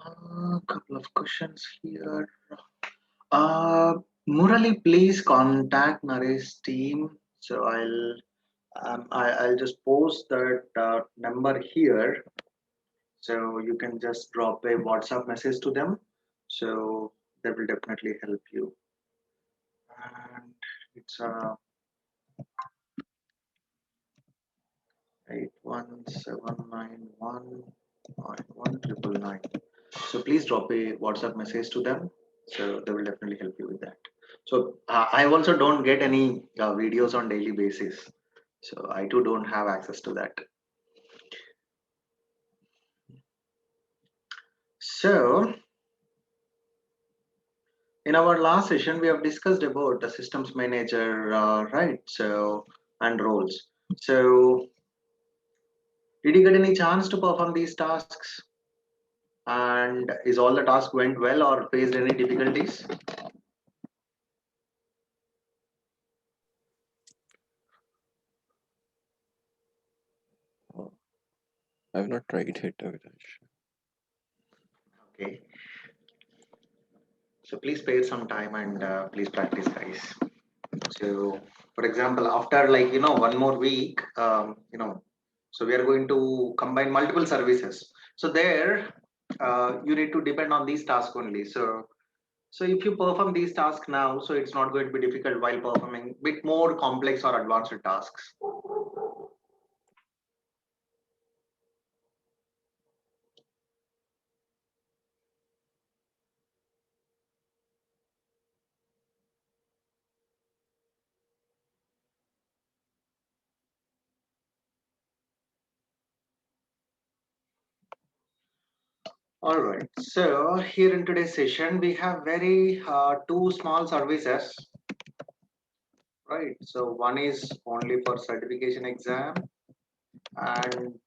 A couple of questions here. Uh, Murali, please contact Naresh team. So I'll just post that number here. So you can just drop a WhatsApp message to them. So they will definitely help you. And it's 81791.199. So please drop a WhatsApp message to them. So they will definitely help you with that. So I also don't get any videos on daily basis. So I too don't have access to that. So in our last session, we have discussed about the systems manager, right? So and roles. So did you get any chance to perform these tasks? And is all the task went well or faced any difficulties? Uh, I've not tried it, Avinash. Okay. So please spare some time and please practice, guys. So, for example, after like one more week, so we are going to combine multiple services. So there, you need to depend on these tasks only. So if you perform these tasks now, so it's not going to be difficult while performing bit more complex or advanced tasks. All right. So here in today's session, we have very two small services, right? So one is only for certification exam, and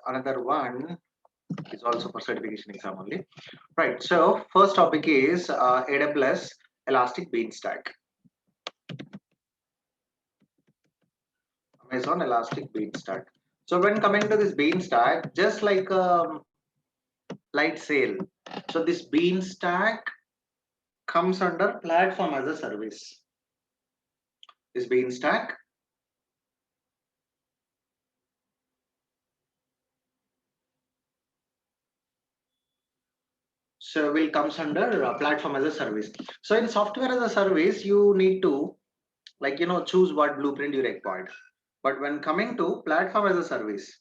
another one is also for certification exam only. Right. So first topic is AWS Elastic Beanstalk. Amazon Elastic Beanstalk. So when coming to this Beanstalk, just like light sail. So this Beanstalk comes under platform as a service. This Beanstalk. So will comes under platform as a service. So in software as a service, you need to choose what blueprint you required. But when coming to platform as a service,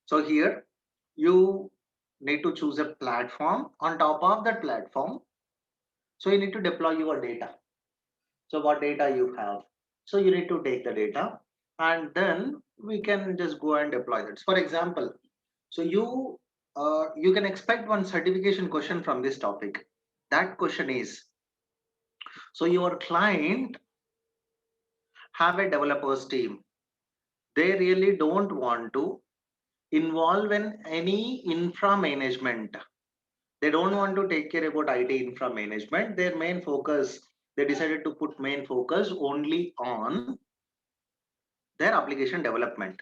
so here you need to choose a platform. On top of that platform, so you need to deploy your data. So what data you have, so you need to take the data and then we can just go and deploy that. For example, so you can expect one certification question from this topic. That question is, so your client have a developers team. They really don't want to involve in any infra management. They don't want to take care about IT infra management. Their main focus, they decided to put main focus only on their application development.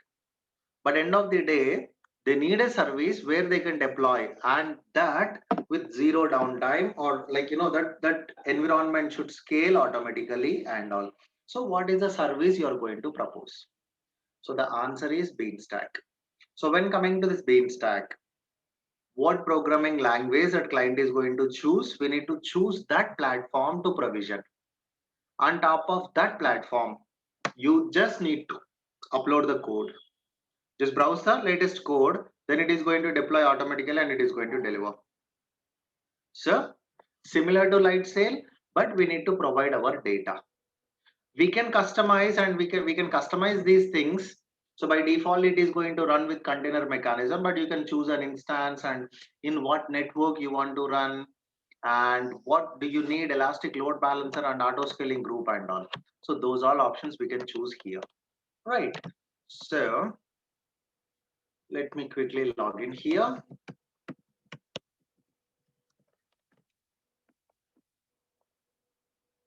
But end of the day, they need a service where they can deploy, and that with zero downtime, or that environment should scale automatically and all. So what is the service you are going to propose? So the answer is Beanstalk. So when coming to this Beanstalk, what programming language that client is going to choose, we need to choose that platform to provision. On top of that platform, you just need to upload the code. Just browse the latest code, then it is going to deploy automatically and it is going to deliver. So similar to light sail, but we need to provide our data. We can customize and we can customize these things. So by default, it is going to run with container mechanism, but you can choose an instance and in what network you want to run and what do you need elastic load balancer and auto scaling group and all. So those all options we can choose here, right? So let me quickly log in here.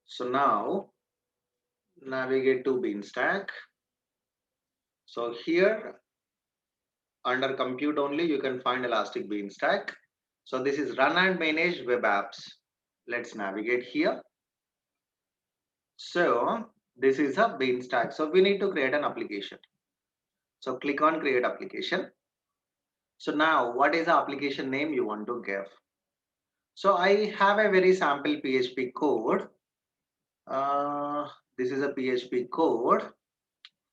So now navigate to Beanstalk. So here under compute only, you can find Elastic Beanstalk. So this is run and manage web apps. Let's navigate here. So this is a bean stack. So we need to create an application. So click on create application. So now what is the application name you want to give? So I have a very sample PHP code. This is a PHP code.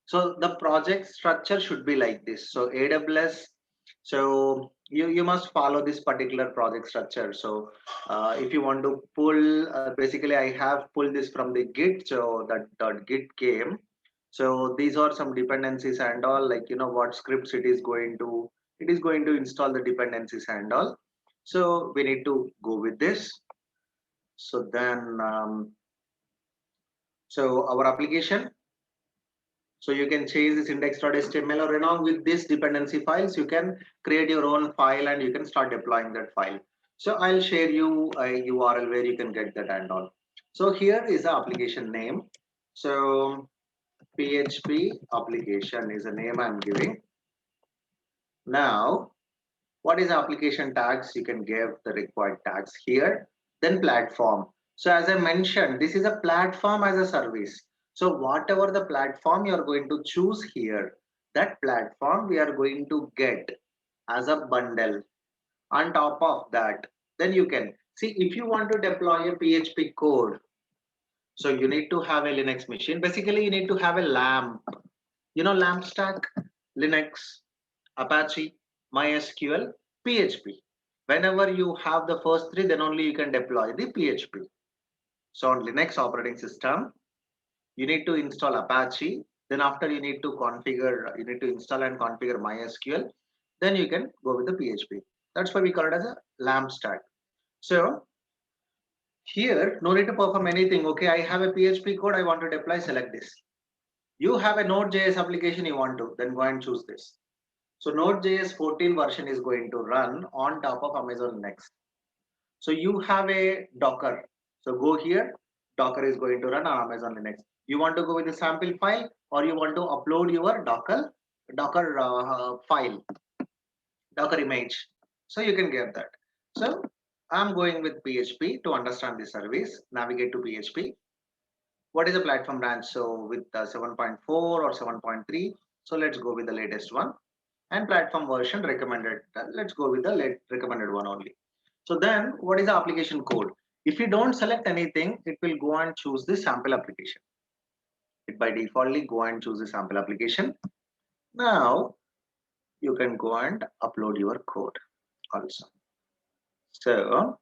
So the project structure should be like this. So AWS, so you must follow this particular project structure. So if you want to pull, basically I have pulled this from the Git. So that Git came. So these are some dependencies and all, like, what scripts it is going to install the dependencies and all. So we need to go with this. So then, so our application, so you can change this index.html, or with this dependency files, you can create your own file and you can start deploying that file. So I'll share you a URL where you can get that and all. So here is the application name. So PHP application is the name I'm giving. Now, what is application tags? You can give the required tags here. Then platform. So as I mentioned, this is a platform as a service. So whatever the platform you are going to choose here, that platform we are going to get as a bundle. On top of that, then you can see, if you want to deploy a PHP code, so you need to have a Linux machine. Basically, you need to have a LAMP. LAMP stack, Linux, Apache, MySQL, PHP. Whenever you have the first three, then only you can deploy the PHP. So on Linux operating system, you need to install Apache. Then after you need to install and configure MySQL. Then you can go with the PHP. That's why we call it as a LAMP stack. So here, no need to perform anything. Okay, I have a PHP code I want to deploy, select this. You have a Node.js application you want to, then go and choose this. So Node.js 14 version is going to run on top of Amazon Next. So you have a Docker. So go here, Docker is going to run on Amazon Linux. You want to go with the sample file, or you want to upload your Docker file, Docker image. So you can get that. So I'm going with PHP to understand the service. Navigate to PHP. What is the platform branch? So with 7.4 or 7.3. So let's go with the latest one. And platform version recommended. Let's go with the recommended one only. So then what is the application code? If you don't select anything, it will go and choose the sample application. It by defaultly go and choose the sample application. Now you can go and upload your code also. So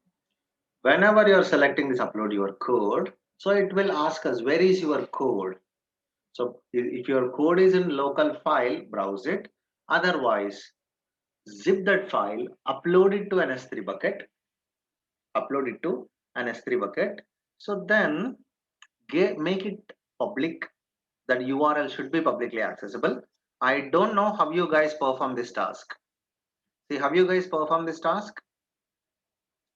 whenever you're selecting this upload your code, so it will ask us, where is your code? So if your code is in local file, browse it. Otherwise, zip that file, upload it to an S3 bucket, upload it to an S3 bucket. So then make it public. That URL should be publicly accessible. I don't know how you guys perform this task. See, have you guys performed this task?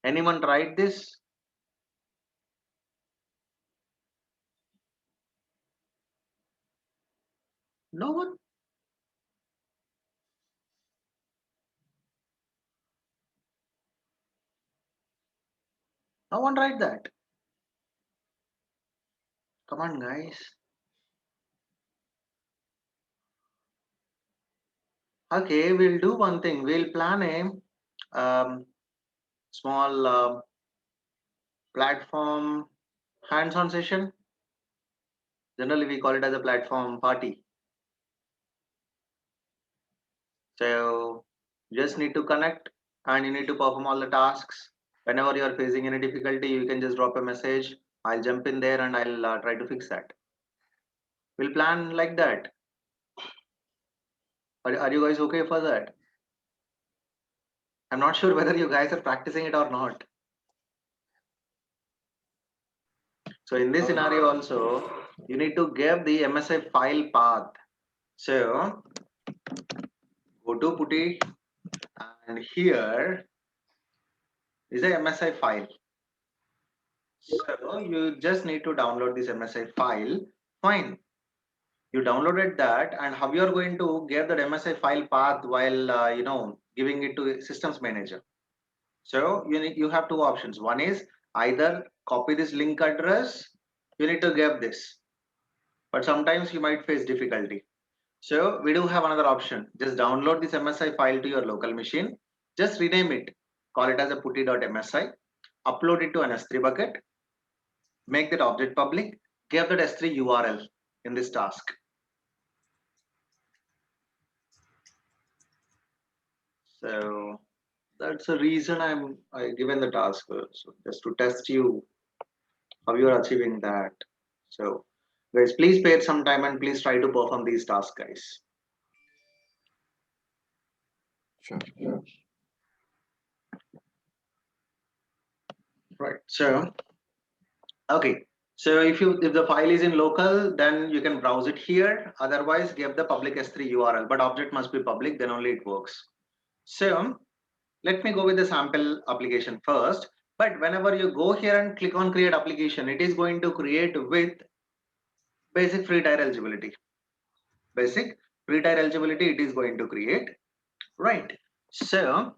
Anyone tried this? No one? No one tried that. Come on, guys. Okay, we'll do one thing. We'll plan a small platform hands-on session. Generally, we call it as a platform party. So you just need to connect and you need to perform all the tasks. Whenever you are facing any difficulty, you can just drop a message. I'll jump in there and I'll try to fix that. We'll plan like that. Are you guys okay for that? I'm not sure whether you guys are practicing it or not. So in this scenario also, you need to give the MSI file path. So go to Putty, and here is a MSI file. So you just need to download this MSI file. Fine. You downloaded that, and how you are going to get that MSI file path while giving it to systems manager. So you have two options. One is either copy this link address, you need to give this, but sometimes you might face difficulty. So we do have another option. Just download this MSI file to your local machine. Just rename it. Call it as a putty.msi. Upload it to an S3 bucket. Make that object public. Give that S3 URL in this task. So that's the reason I given the task. So just to test you how you are achieving that. So guys, please spare some time and please try to perform these tasks, guys. Sure. Right. So okay. So if the file is in local, then you can browse it here. Otherwise, give the public S3 URL, but object must be public, then only it works. So let me go with the sample application first. But whenever you go here and click on create application, it is going to create with basic free tier eligibility. Basic free tier eligibility it is going to create. Right. So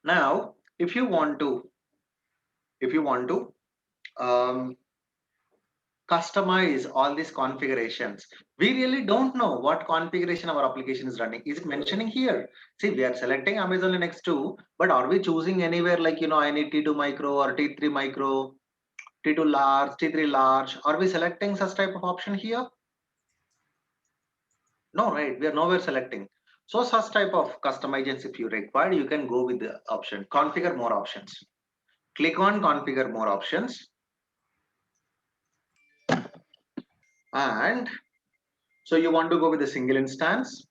now if you want to customize all these configurations, we really don't know what configuration our application is running. Is it mentioning here? See, we are selecting Amazon Linux 2, but are we choosing anywhere like I need T2 micro or T3 micro, T2 large, T3 large? Are we selecting such type of option here? No, right? We are nowhere selecting. So such type of customizations, if you require, you can go with the option configure more options. Click on configure more options, and so you want to go with a single instance.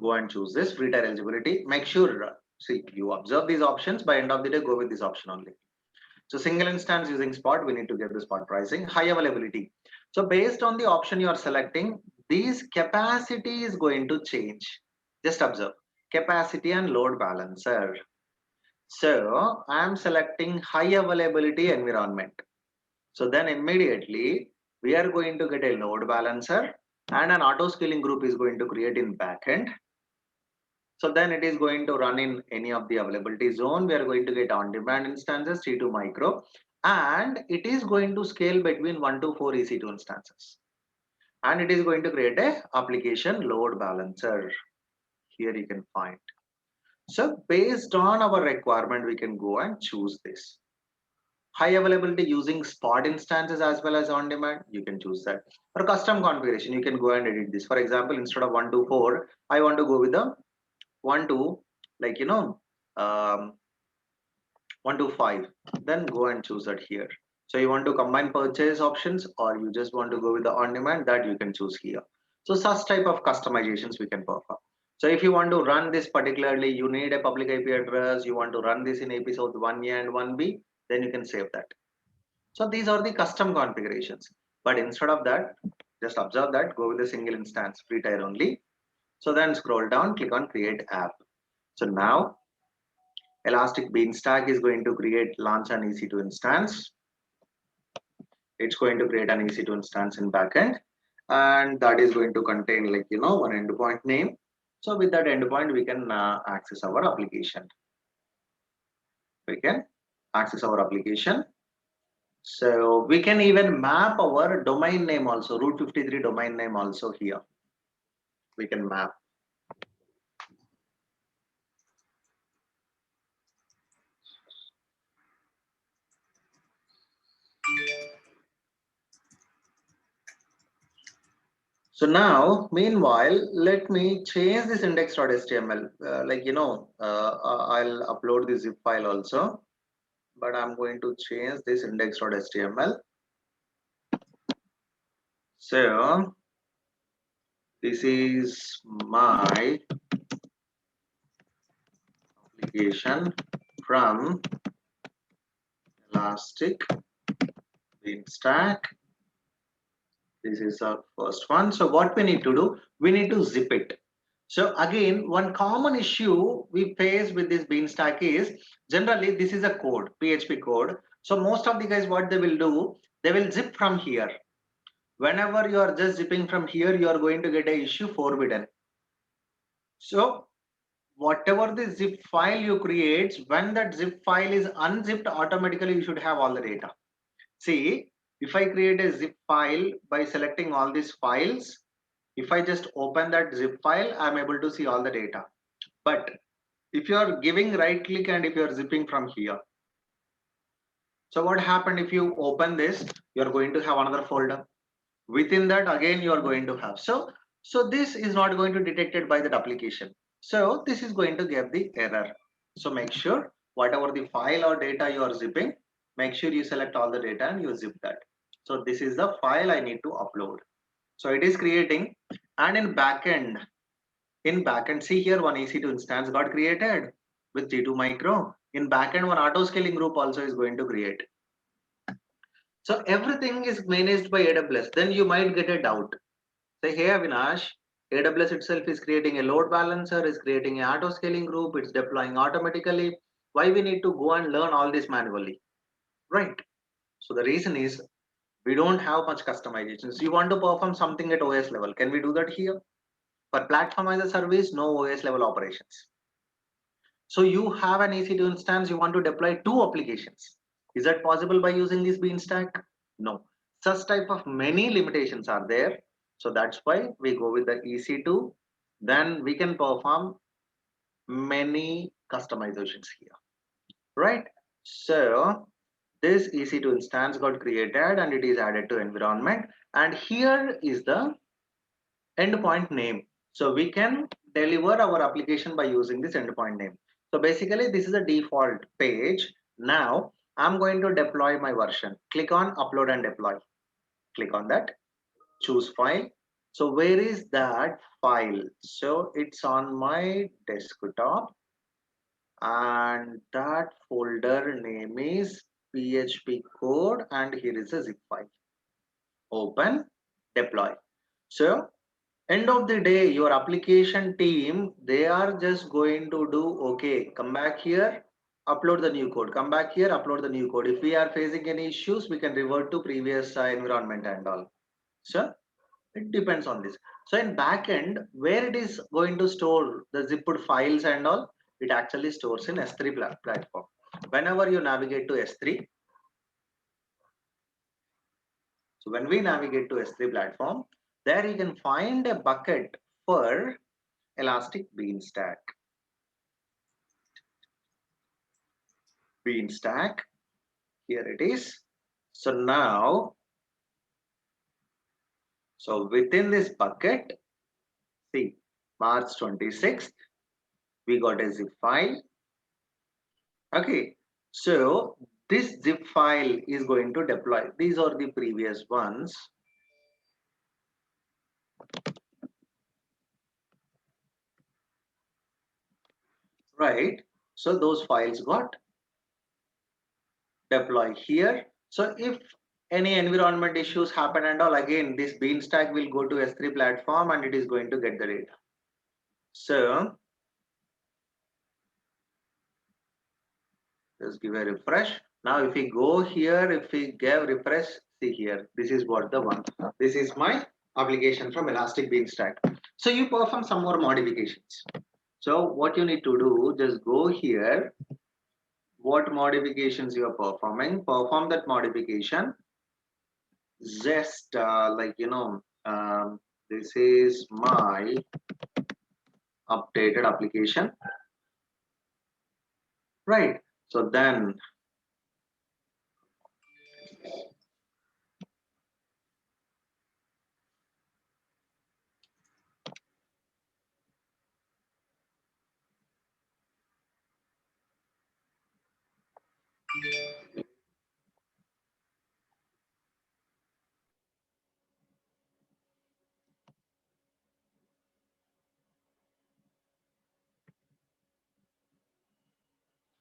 Go and choose this free tier eligibility. Make sure, see, you observe these options. By end of the day, go with this option only. So single instance using spot, we need to get the spot pricing. High availability. So based on the option you are selecting, these capacity is going to change. Just observe capacity and load balancer. So I am selecting high availability environment. So then immediately we are going to get a load balancer and an auto scaling group is going to create in backend. So then it is going to run in any of the availability zone. We are going to get on-demand instances, T2 micro, and it is going to scale between 1 to 4 EC2 instances. And it is going to create a application load balancer. Here you can find. So based on our requirement, we can go and choose this. High availability using spot instances as well as on demand, you can choose that. For custom configuration, you can go and edit this. For example, instead of 1 to 4, I want to go with the 1 to like 1 to 5, then go and choose that here. So you want to combine purchase options or you just want to go with the on demand, that you can choose here. So such type of customizations we can perform. So if you want to run this particularly, you need a public IP address, you want to run this in episode 1A and 1B, then you can save that. So these are the custom configurations, but instead of that, just observe that, go with the single instance free tier only. So then scroll down, click on create app. So now Elastic Beanstalk is going to create launch an EC2 instance. It's going to create an EC2 instance in backend, and that is going to contain one endpoint name. So with that endpoint, we can access our application. We can access our application. So we can even map our domain name also, Route 53 domain name also here. We can map. So now, meanwhile, let me change this index.html. I'll upload the zip file also, but I'm going to change this index.html. So this is my application from Elastic Beanstalk. This is our first one. So what we need to do, we need to zip it. So again, one common issue we face with this Beanstalk is generally this is a code, PHP code. So most of the guys, what they will do, they will zip from here. Whenever you are just zipping from here, you are going to get a issue forbidden. So whatever the zip file you create, when that zip file is unzipped, automatically you should have all the data. See, if I create a zip file by selecting all these files, if I just open that zip file, I'm able to see all the data. But if you are giving right click and if you are zipping from here, so what happened if you open this, you're going to have another folder. Within that, again, you are going to have. So this is not going to detected by that application. So this is going to give the error. So make sure whatever the file or data you are zipping, make sure you select all the data and you zip that. So this is the file I need to upload. So it is creating, and in backend, see here one EC2 instance got created with G2 micro. In backend, one auto scaling group also is going to create. So everything is managed by AWS. Then you might get a doubt. Say, hey Avinash, AWS itself is creating a load balancer, is creating an auto scaling group, it's deploying automatically. Why we need to go and learn all this manually? Right. So the reason is we don't have much customizations. You want to perform something at OS level. Can we do that here? For platform as a service, no OS level operations. So you have an EC2 instance, you want to deploy two applications. Is that possible by using this beanstalk? No. Such type of many limitations are there. So that's why we go with the EC2. Then we can perform many customizations here, right? So this EC2 instance got created and it is added to environment. And here is the endpoint name. So we can deliver our application by using this endpoint name. So basically this is a default page. Now I'm going to deploy my version. Click on upload and deploy. Click on that, choose file. So where is that file? So it's on my desktop and that folder name is PHP code and here is a zip file. Open, deploy. So end of the day your application team, they are just going to do, okay, come back here, upload the new code, come back here, upload the new code. If we are facing any issues, we can revert to previous environment and all. So it depends on this. So in backend, where it is going to store the zipped files and all, it actually stores in S3 platform. Whenever you navigate to S3, so when we navigate to S3 platform, there you can find a bucket for Elastic Beanstalk. Beanstalk, here it is. So now, so within this bucket, see, March 26th, we got a zip file. Okay, so this zip file is going to deploy. These are the previous ones. Right, so those files got deployed here. So if any environment issues happen and all, again this beanstalk will go to S3 platform and it is going to get the data. So just give a refresh. Now if we go here, if we give refresh, see here, this is what the one. This is my application from Elastic Beanstalk. So you perform some more modifications. So what you need to do, just go here, what modifications you are performing, perform that modification. Just this is my updated application, right? So then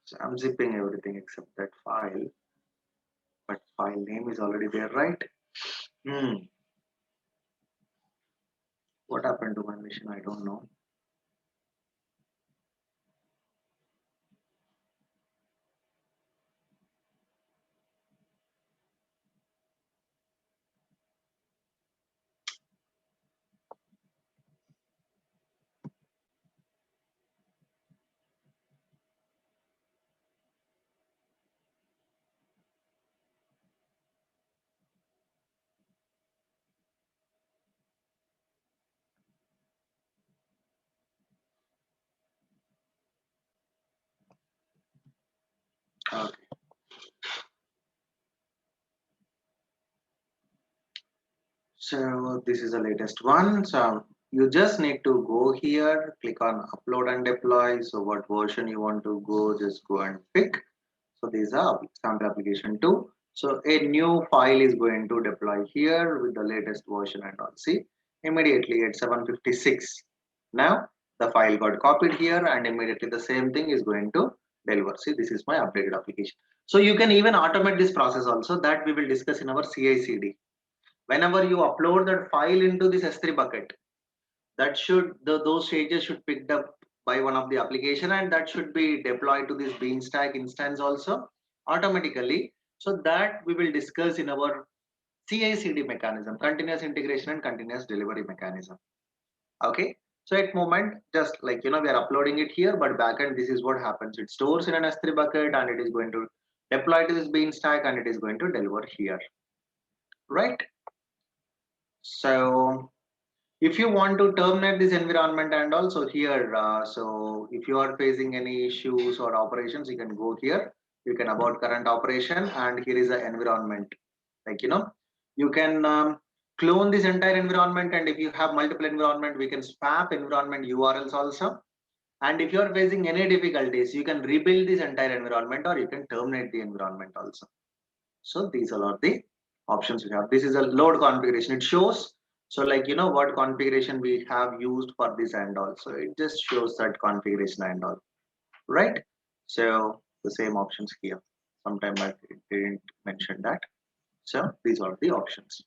so I'm zipping everything except that file, but file name is already there, right? What happened to my machine? I don't know. So this is the latest one. So you just need to go here, click on upload and deploy. So what version you want to go, just go and pick. So these are sample application 2. So a new file is going to deploy here with the latest version and all. See, immediately at 756. Now the file got copied here and immediately the same thing is going to deliver. See, this is my updated application. So you can even automate this process also, that we will discuss in our CI/CD. Whenever you upload that file into this S3 bucket, that should those changes should picked up by one of the application and that should be deployed to this beanstalk instance also automatically. So that we will discuss in our CI/CD mechanism, continuous integration and continuous delivery mechanism. Okay. So at moment, just like we are uploading it here, but backend, this is what happens. It stores in an S3 bucket and it is going to deploy to this beanstalk and it is going to deliver here, right? So if you want to terminate this environment and also here, so if you are facing any issues or operations, you can go here, you can about current operation and here is the environment. Like you can clone this entire environment, and if you have multiple environment, we can swap environment URLs also. And if you are facing any difficulties, you can rebuild this entire environment or you can terminate the environment also. So these are all the options we have. This is a load configuration. It shows, so like what configuration we have used for this and all. So it just shows that configuration and all, right? So the same options here. Sometime I didn't mention that. So these are the options.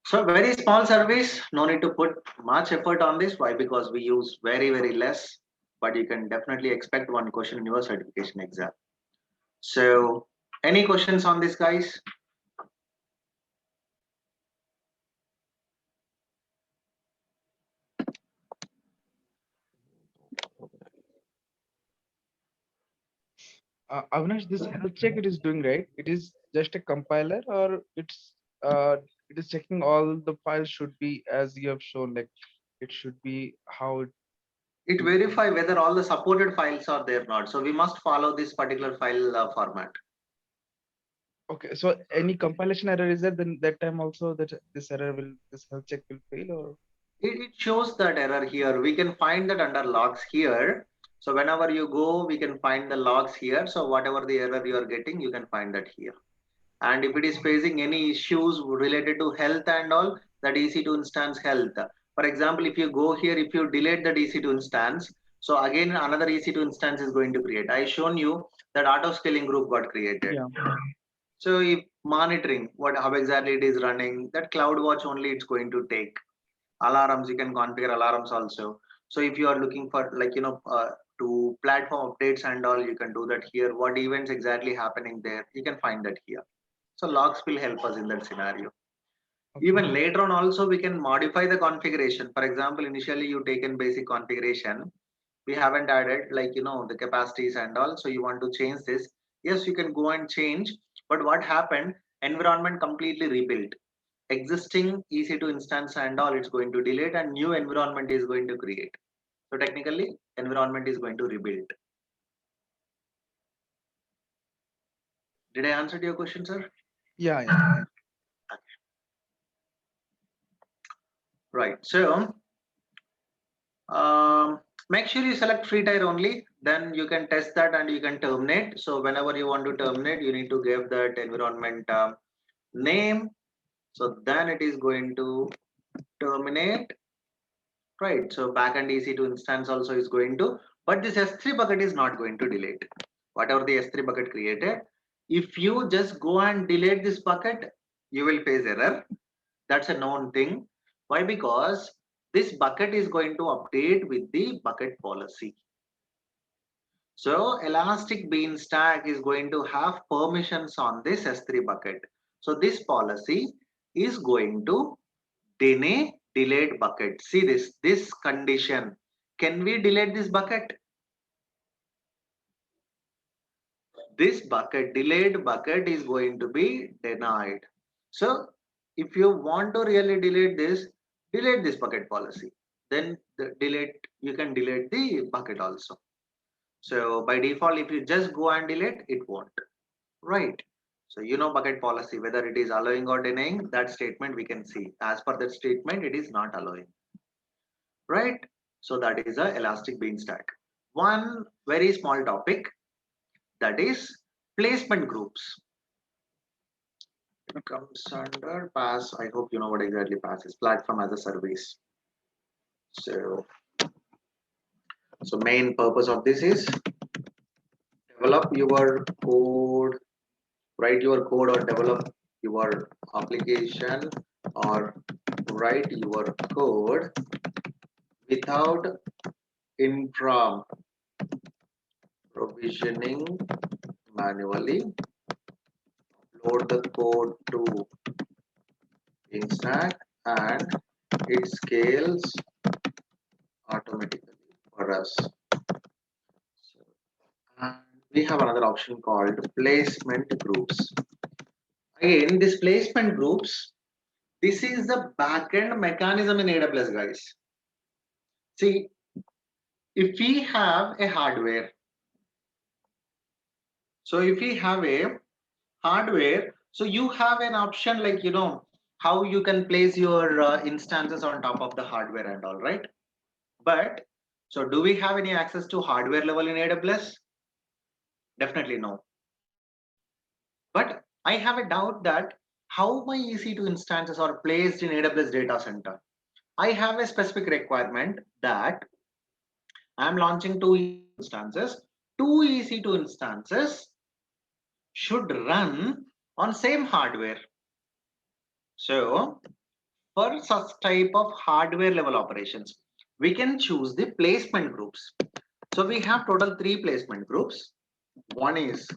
So very small service, no need to put much effort on this. Why? Because we use very less, but you can definitely expect one question in your certification exam. So any questions on this, guys? Avinash, this health check it is doing right. It is just a compiler, or uh, it is checking all the files should be as you have shown. Like it should be how it. It verify whether all the supported files are there or not. So we must follow this particular file format. Okay, so any compilation error is there? Then that time also that this health check will fail, or It shows that error here. We can find that under logs here. So whenever you go, we can find the logs here. So whatever the error you are getting, you can find that here. And if it is facing any issues related to health and all, that EC2 instance health. For example, if you go here, if you delete the EC2 instance, so again another EC2 instance is going to create. I shown you that auto scaling group got created. yeah. So if monitoring how exactly it is running, that CloudWatch only it's going to take. Alarms, you can configure alarms also. So if you are looking for like to platform updates and all, you can do that here. What events exactly happening there, you can find that here. So logs will help us in that scenario. Okay. Even later on also we can modify the configuration. For example, initially you taken basic configuration, we haven't added like the capacities and all, so you want to change this. Yes, you can go and change, but what happened, environment completely rebuilt, existing EC2 instance and all, it's going to delete and new environment is going to create. So technically environment is going to rebuild. Did I answer your question, sir? Yeah. Right. So make sure you select free tier only, then you can test that and you can terminate. So whenever you want to terminate, you need to give that environment name. So then it is going to terminate, right? So backend EC2 instance also is going to, but this S3 bucket is not going to delete whatever the S3 bucket created. If you just go and delete this bucket, you will face error. That's a known thing. Why? Because this bucket is going to update with the bucket policy. So Elastic Beanstalk is going to have permissions on this S3 bucket. So this policy is going to deny delayed bucket. See this condition. Can we delete this bucket? This bucket, delayed bucket, is going to be denied. So if you want to really delete this bucket policy. Then you can delete the bucket also. So by default, if you just go and delete, it won't. Right. So you know bucket policy, whether it is allowing or denying, that statement we can see. As per that statement, it is not allowing, right? So that is a elastic bean stack. One very small topic, that is placement groups. It comes under PaaS. I hope you know what exactly PaaS is, platform as a service. So, so main purpose of this is develop your code, write your code or develop your application or write your code without infra provisioning manually. Load the code to Instack and it scales automatically for us. So, and we have another option called placement groups. Again, this placement groups, this is the backend mechanism in AWS, guys. See, if we have a hardware, so if we have a hardware, so you have an option like, you know, how you can place your instances on top of the hardware and all, right? But so do we have any access to hardware level in AWS? Definitely no. But I have a doubt that how my EC2 instances are placed in AWS data center. I have a specific requirement that I'm launching two instances. Two EC2 instances should run on same hardware. So for such type of hardware level operations, we can choose the placement groups. So we have total 3 placement groups. One is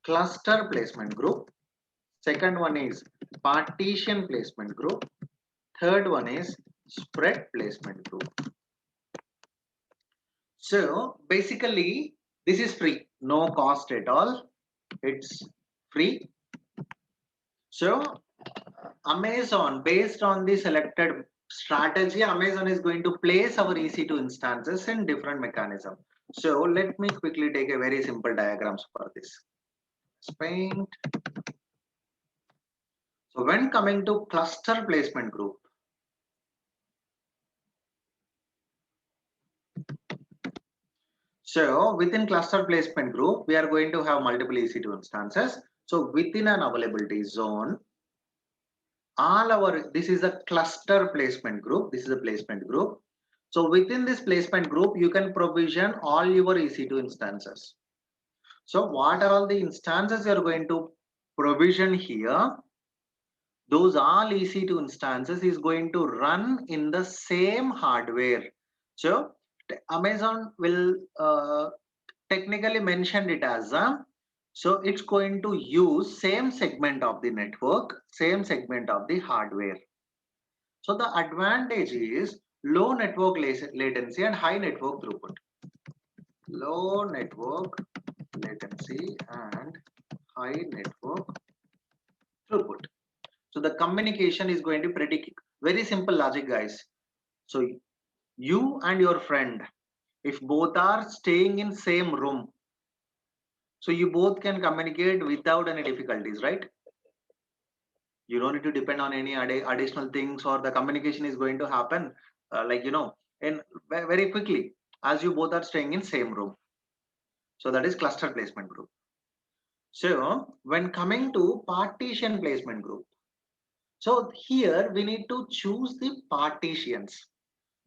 cluster placement group. Second one is partition placement group. Third one is spread placement group. So basically, this is free, no cost at all. It's free. So Amazon, based on the selected strategy, Amazon is going to place our EC2 instances in different mechanism. So let me quickly take a very simple diagrams for this. Paint. So when coming to cluster placement group, so within cluster placement group, we are going to have multiple EC2 instances. So within an availability zone, all our, this is a cluster placement group. This is a placement group. So within this placement group, you can provision all your EC2 instances. So what are all the instances you are going to provision here? Those all EC2 instances is going to run in the same hardware. So Amazon will technically mention it as a, so it's going to use same segment of the network, same segment of the hardware. So the advantage is low network latency and high network throughput. Low network latency and high network throughput. So the communication is going to be pretty quick. Very simple logic, guys. So you and your friend, if both are staying in same room, so you both can communicate without any difficulties, right? You don't need to depend on any additional things, or the communication is going to happen like, you know, in very quickly as you both are staying in same room. So that is cluster placement group. So when coming to partition placement group, so here we need to choose the partitions.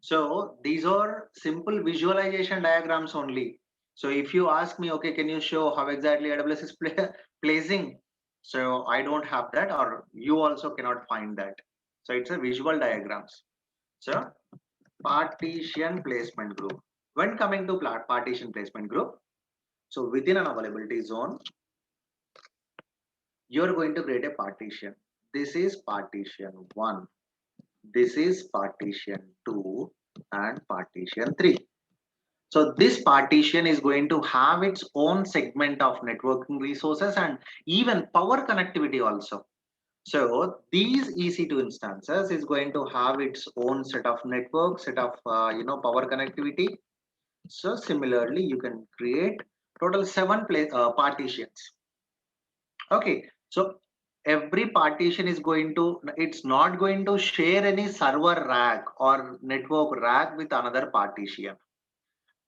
So these are simple visualization diagrams only. So if you ask me, okay, can you show how exactly AWS is placing? So I don't have that, or you also cannot find that. So it's a visual diagrams. So partition placement group. When coming to partition placement group, so within an availability zone, you're going to create a partition. This is partition 1. This is partition 2 and partition 3. So this partition is going to have its own segment of networking resources and even power connectivity also. So these EC2 instances is going to have its own set of network, set of power connectivity. So similarly, you can create total 7 partitions. Okay, So every partition is going to, it's not going to share any server rack or network rack with another partition,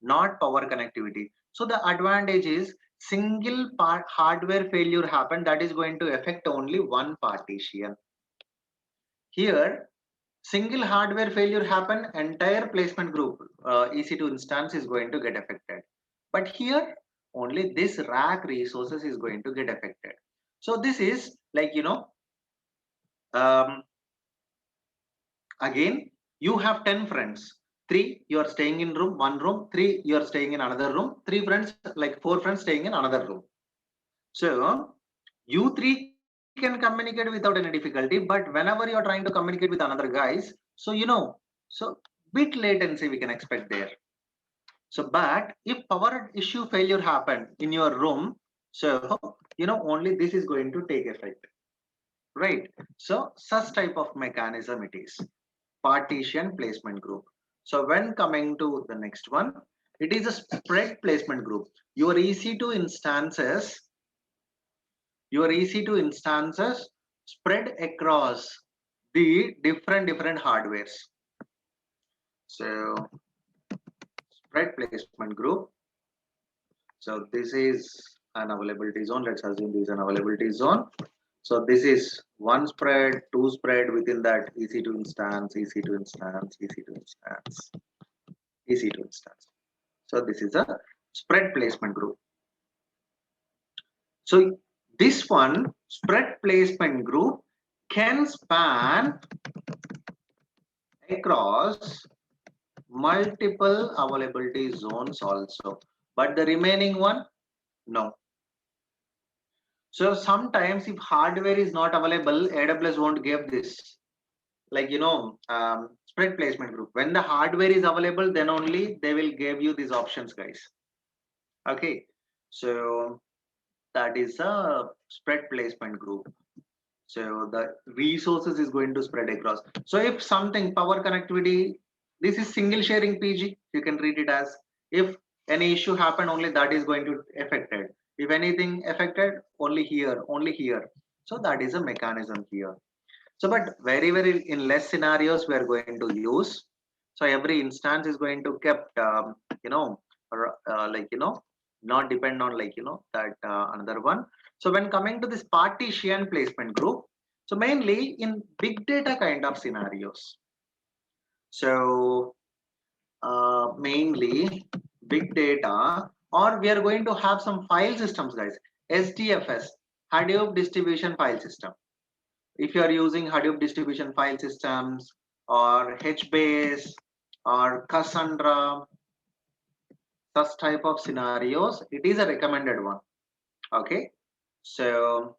not power connectivity. So the advantage is single part hardware failure happen, that is going to affect only one partition. Here, single hardware failure happen, entire placement group EC2 instance is going to get affected. But here, only this rack resources is going to get affected. So this is like, um, again, you have 10 friends. 3, you are staying in room, 1 room. 3, you are staying in another room. 3 friends, like 4 friends staying in another room. So you 3 can communicate without any difficulty, but whenever you are trying to communicate with another guys, so so bit latency we can expect there. So but if power issue failure happened in your room, so only this is going to take effect, right? So such type of mechanism it is, partition placement group. So when coming to the next one, it is a spread placement group. Your EC2 instances spread across the different hardwares. So spread placement group. So this is an availability zone. Let's assume this is an availability zone. So this is one spread, two spread within that EC2 instance, EC2 instance, EC2 instance, EC2 instance. So this is a spread placement group. So this one spread placement group can span across multiple availability zones also, but the remaining one, no. So sometimes if hardware is not available, AWS won't give this, like spread placement group. When the hardware is available, then only they will give you these options, guys. Okay, so that is a spread placement group. So the resources is going to spread across. So if something power connectivity, this is single sharing PG, you can read it as, if any issue happen, only that is going to affected. If anything affected, only here, only here. So that is a mechanism here. So but very in less scenarios we are going to use. So every instance is going to kept not depend on that another one. So when coming to this partition placement group, so mainly in big data kind of scenarios. So mainly big data, or we are going to have some file systems, guys. SDFS, Hadoop distribution file system. If you are using Hadoop distribution file systems or HBase or Cassandra, such type of scenarios, it is a recommended one. Okay, so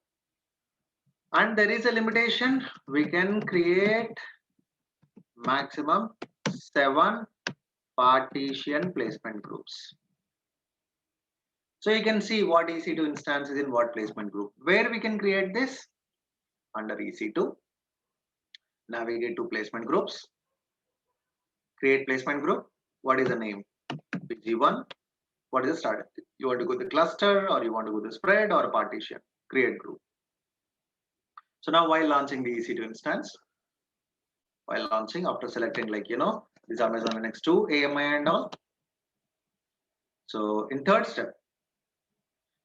and there is a limitation. We can create maximum 7 partition placement groups. So you can see what EC2 instance is in what placement group. Where we can create this? Under EC2, navigate to placement groups, create placement group. What is the name? PG1. What is the start? You want to go the cluster, or you want to go the spread or partition? Create group. So now while launching the EC2 instance, while launching, after selecting this Amazon NX2, AMI and all. So in third step,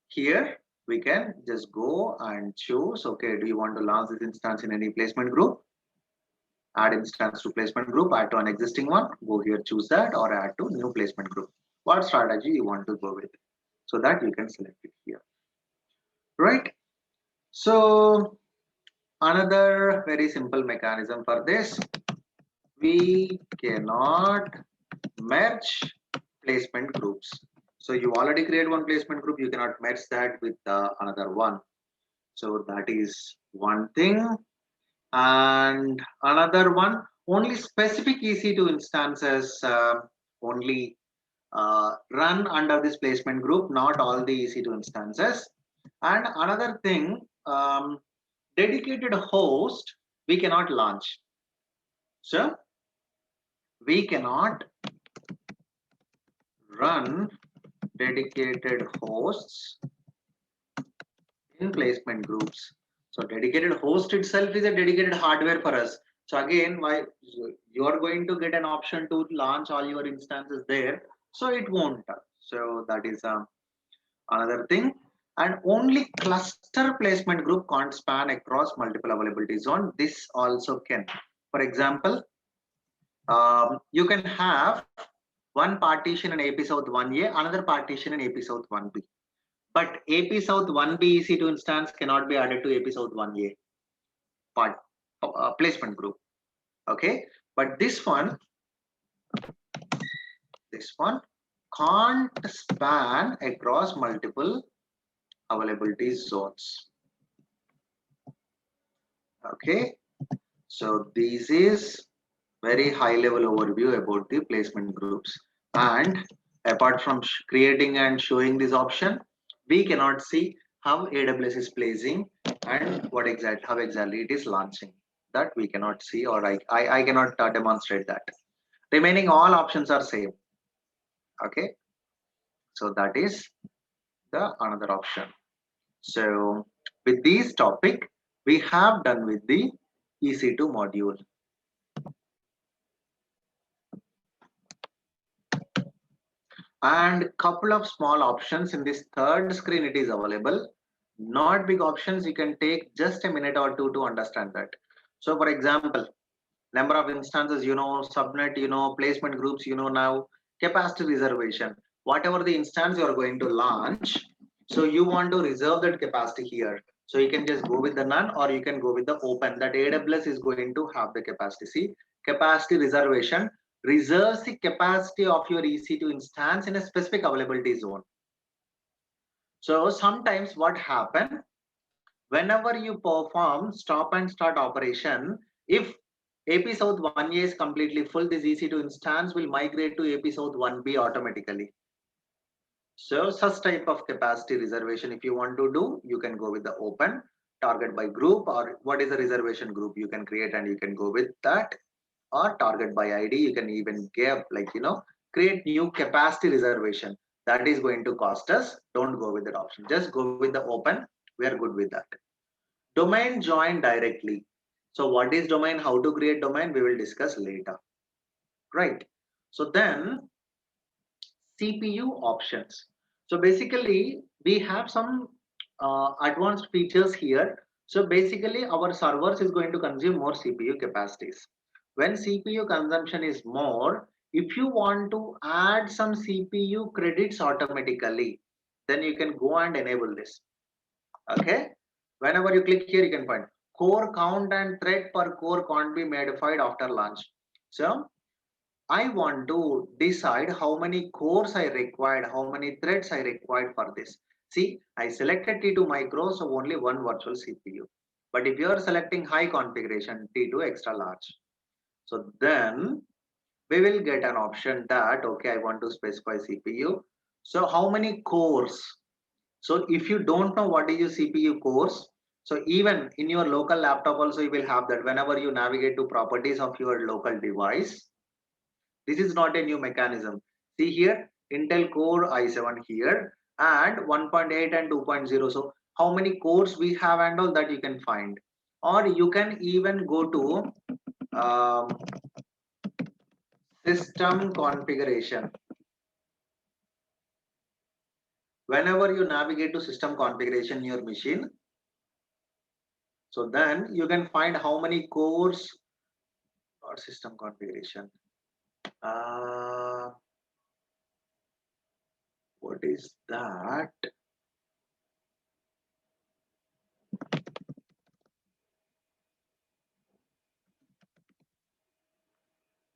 here we can just go and choose, okay, do you want to launch this instance in any placement group? Add instance to placement group, add to an existing one, go here, choose that, or add to new placement group. What strategy you want to go with? So that you can select it here, right? So another very simple mechanism for this, we cannot merge placement groups. So you already create one placement group, you cannot merge that with another one. So that is one thing. And another one, only specific EC2 instances only run under this placement group, not all the EC2 instances. And another thing, dedicated host we cannot launch. So we cannot run dedicated hosts in placement groups. So dedicated host itself is a dedicated hardware for us. So again, why you are going to get an option to launch all your instances there, so it won't. So that is another thing. And only cluster placement group can't span across multiple availability zone. This also can. For example, you can have one partition in AP South 1A, another partition in AP South 1B. But AP South 1B EC2 instance cannot be added to AP South 1A part placement group. Okay, but this one can't span across multiple availability zones. Okay, so this is very high level overview about the placement groups. And apart from creating and showing this option, we cannot see how AWS is placing and how exactly it is launching. That we cannot see, or I cannot demonstrate that. Remaining all options are same. Okay, so that is the another option. So with this topic, we have done with the EC2 module. And couple of small options in this third screen it is available. Not big options, you can take just a minute or two to understand that. So for example, number of instances, subnet, placement groups, now capacity reservation, whatever the instance you are going to launch, so you want to reserve that capacity here, so you can just go with the none or you can go with the open, that AWS is going to have the capacity. See, capacity reservation reserves the capacity of your EC2 instance in a specific availability zone. So sometimes what happen, whenever you perform stop and start operation, if AP South 1A is completely full, this EC2 instance will migrate to AP South 1B automatically. So such type of capacity reservation, if you want to do, you can go with the open, target by group, or what is the reservation group you can create and you can go with that, or target by ID. You can even give create new capacity reservation. That is going to cost us. Don't go with that option. Just go with the open. We are good with that. Domain join directly. So what is domain? How to create domain? We will discuss later. Right. So then CPU options. So basically we have some advanced features here. So basically our servers is going to consume more CPU capacities. When CPU consumption is more, if you want to add some CPU credits automatically, then you can go and enable this. Okay. Whenever you click here, you can find core count and thread per core can't be modified after launch. So I want to decide how many cores I required, how many threads I required for this. See, I selected T2 micro, so only one virtual CPU. But if you are selecting high configuration, T2 extra large, so then we will get an option that, okay, I want to specify CPU. So how many cores? So if you don't know what is your CPU cores, so even in your local laptop also you will have that whenever you navigate to properties of your local device. This is not a new mechanism. See here, Intel Core i7 here and 1.8 and 2.0. So how many cores we have and all that you can find. Or you can even go to system configuration. Whenever you navigate to system configuration in your machine, so then you can find how many cores or system configuration. What is that?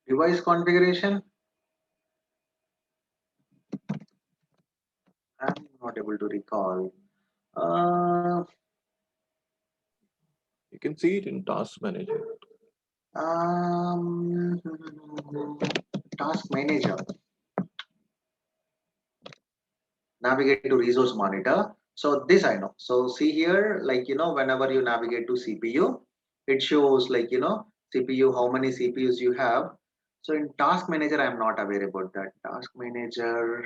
Device configuration. I'm not able to recall. You can see it in Task Manager. Um, Task manager. Navigate to resource monitor. So this I know. So see here, whenever you navigate to CPU, it shows CPU, how many CPUs you have. So in task manager, I'm not aware about that. Task manager.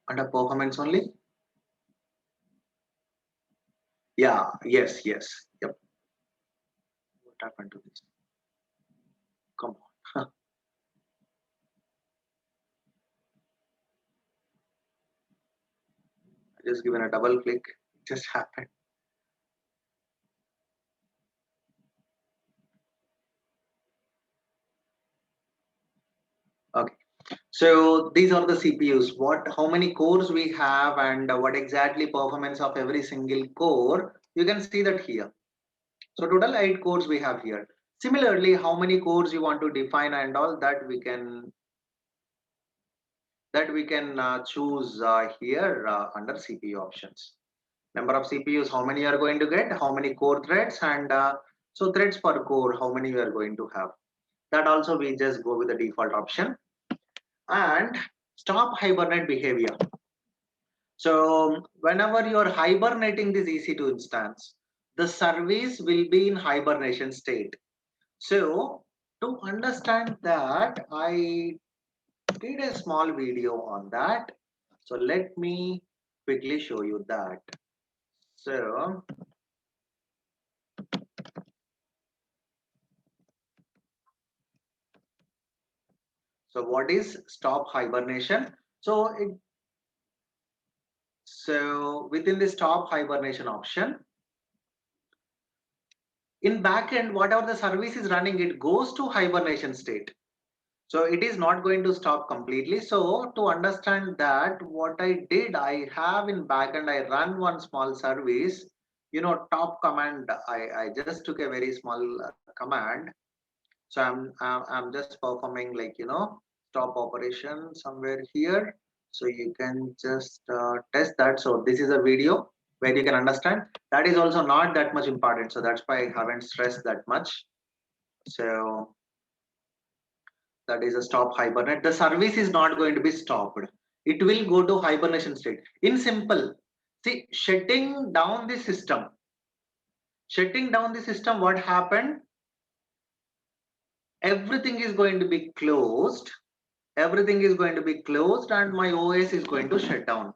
Under performance only. Yeah, yes, yes. Yep. What happened to this? Come on. Just given a double click. It just happened. Okay. So these are the CPUs. How many cores we have, and what exactly performance of every single core. You can see that here. So total 8 cores we have here. Similarly, how many cores you want to define and all that we can choose here under CPU options. Number of CPUs, how many you are going to get, how many core threads, and so threads per core, how many you are going to have. That also we just go with the default option. And stop hibernate behavior. So whenever you are hibernating this EC2 instance, the service will be in hibernation state. So to understand that, I did a small video on that. So let me quickly show you that. So what is stop hibernation? So within the stop hibernation option, in backend, whatever the service is running, it goes to hibernation state. So it is not going to stop completely. So to understand that, what I did, I have in backend, I run one small service, top command. I just took a very small command. So I'm just performing like, stop operation somewhere here. So you can just test that. So this is a video where you can understand. That is also not that much important. So that's why I haven't stressed that much. So that is a stop hibernate. The service is not going to be stopped. It will go to hibernation state. In simple, see, shutting down the system, what happened? Everything is going to be closed. Everything is going to be closed and my OS is going to shut down.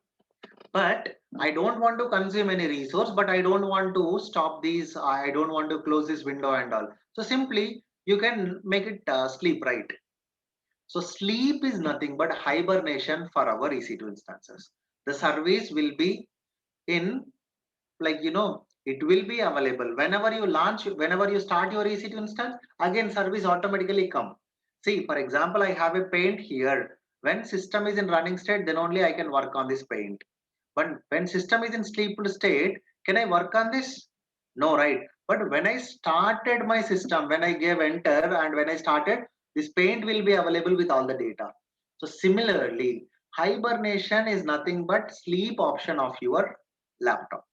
But I don't want to consume any resource, but I don't want to stop these. I don't want to close this window and all. So simply you can make it sleep, right? So sleep is nothing but hibernation for our EC2 instances. The service will be in, like, it will be available whenever you launch, whenever you start your EC2 instance, again service automatically come. See, for example, I have a paint here. When system is in running state, then only I can work on this paint. But when system is in sleep state, can I work on this? No, right? But when I started my system, when I gave enter and when I started, this paint will be available with all the data. So similarly, hibernation is nothing but sleep option of your laptop.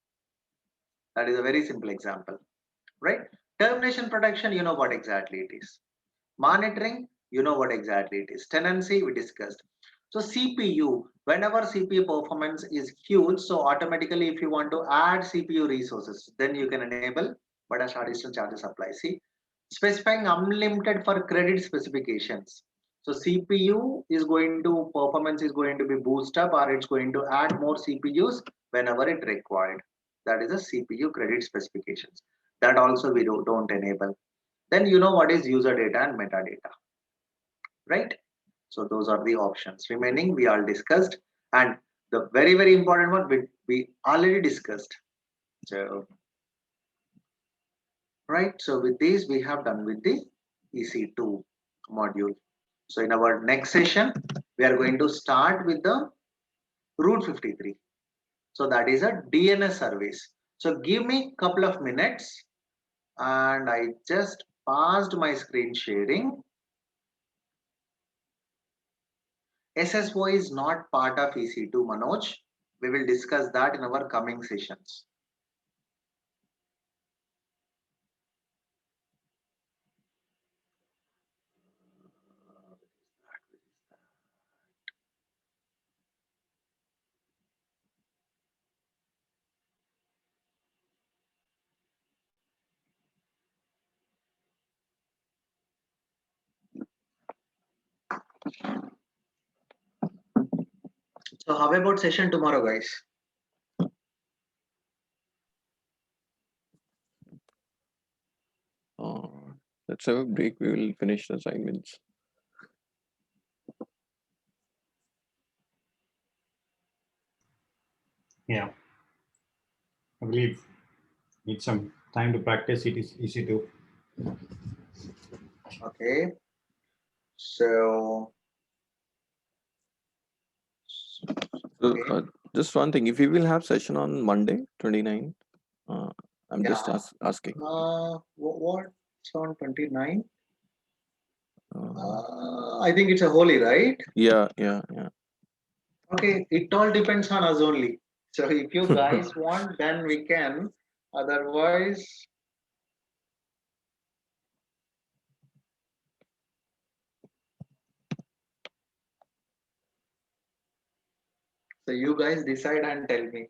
That is a very simple example, right? Termination protection, you know what exactly it is. Monitoring, you know what exactly it is. Tenancy, we discussed. So CPU, whenever CPU performance is huge, so automatically if you want to add CPU resources, then you can enable, but as additional charges apply. See, specifying unlimited for credit specifications. So CPU is going to, performance is going to be boost up, or it's going to add more CPUs whenever it required. That is a CPU credit specifications. That also we don't enable. Then you know what is user data and metadata, right? So those are the options. Remaining we all discussed, and the very, very important one we already discussed. So right, so with this we have done with the EC2 module. So in our next session we are going to start with the Route 53. So that is a DNS service. So give me a couple of minutes, and I just paused my screen sharing. SSO is not part of EC2, Manoj. We will discuss that in our coming sessions. So how about session tomorrow, guys? let's have a break. We will finish the assignments. Yeah, I believe need some time to practice. It is easy to. Okay. So, So, okay. just one thing, if we will have session on Monday, 29, I'm just Yeah. asking. What's on 29? Uh, I think it's a holy, right? yeah. Okay, it all depends on us only. So if you guys want, then we can. Otherwise, so you guys decide and tell me.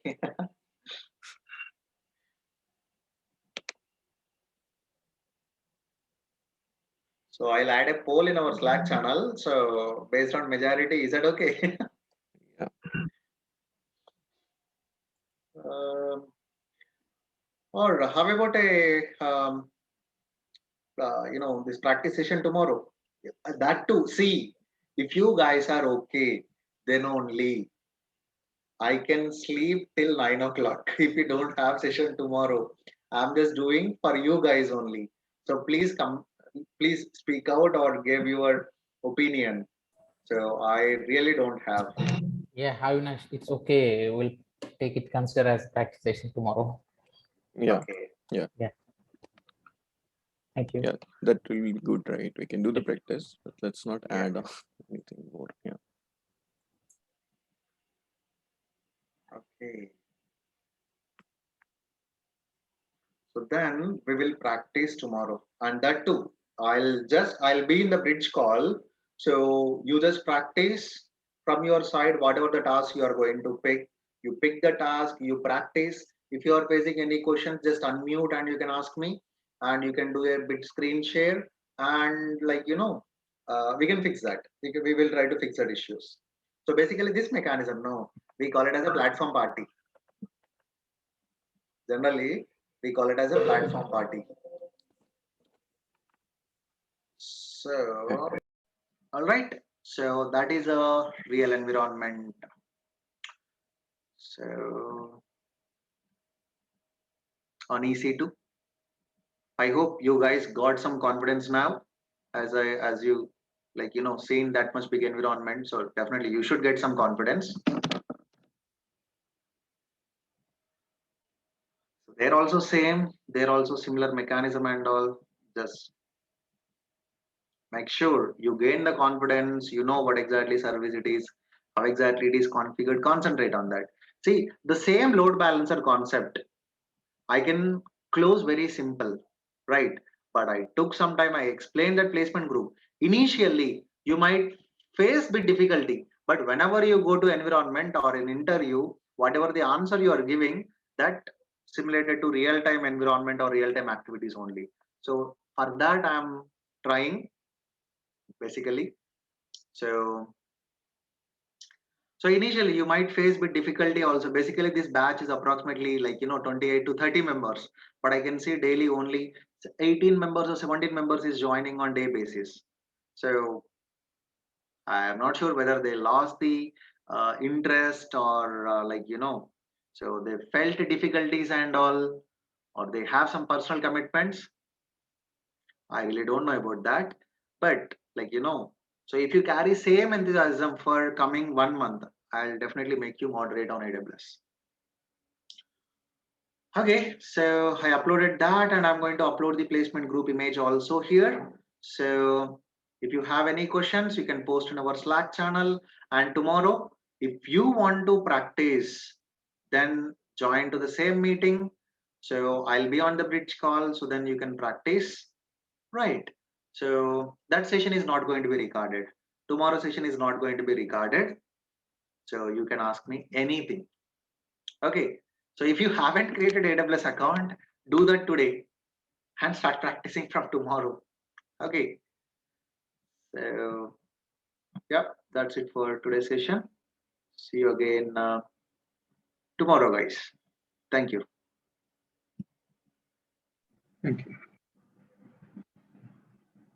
So I'll add a poll in our Slack channel. So based on majority, is that okay? Yeah. Or how about a this practice session tomorrow? That too. See, if you guys are okay, then only I can sleep till 9 o'clock. If you don't have session tomorrow, I'm just doing for you guys only. So please come, please speak out or give your opinion. So I really don't have. Yeah, how nice. It's okay. We'll take it consider as practice session tomorrow. Yeah. Okay. Yeah. Thank you. Yeah, that will be good, right? We can do the Yeah. practice, but let's not Yeah. add anything more. Yeah. Okay. So then we will practice tomorrow. And that too, I'll be in the bridge call. So you just practice from your side, whatever the task you are going to pick. You pick the task, you practice. If you are facing any questions, just unmute and you can ask me. And you can do a bit screen share. And we can fix that. We will try to fix that issues. So basically this mechanism, no, we call it as a platform party. Generally, we call it as a platform party. So, all right. So that is a real environment. So on EC2, I hope you guys got some confidence now, as you seen that much big environment. So definitely you should get some confidence. So they're also same. They're also similar mechanism and all. Just make sure you gain the confidence. You know what exactly service it is, how exactly it is configured. Concentrate on that. See the same load balancer concept I can close very simple, right? But I took some time, I explained that placement group. Initially, you might face bit difficulty, but whenever you go to environment or an interview, whatever the answer you are giving, that simulated to real-time environment or real-time activities only. So for that, I'm trying basically. So initially you might face with difficulty also. Basically, this batch is approximately 28 to 30 members, but I can see daily only 18 members or 17 members is joining on day basis. So I am not sure whether they lost the interest or so they felt difficulties and all, or they have some personal commitments. I really don't know about that, but so if you carry same enthusiasm for coming 1 month, I'll definitely make you moderate on AWS. Okay, so I uploaded that and I'm going to upload the placement group image also here. So if you have any questions, you can post in our Slack channel. And tomorrow, if you want to practice, then join to the same meeting. So I'll be on the bridge call, so then you can practice. Right. So that session is not going to be recorded. Tomorrow session is not going to be recorded. So you can ask me anything. Okay. So if you haven't created AWS account, do that today and start practicing from tomorrow. Okay. So yep, that's it for today's session. See you again tomorrow, guys. Thank you. Thank you.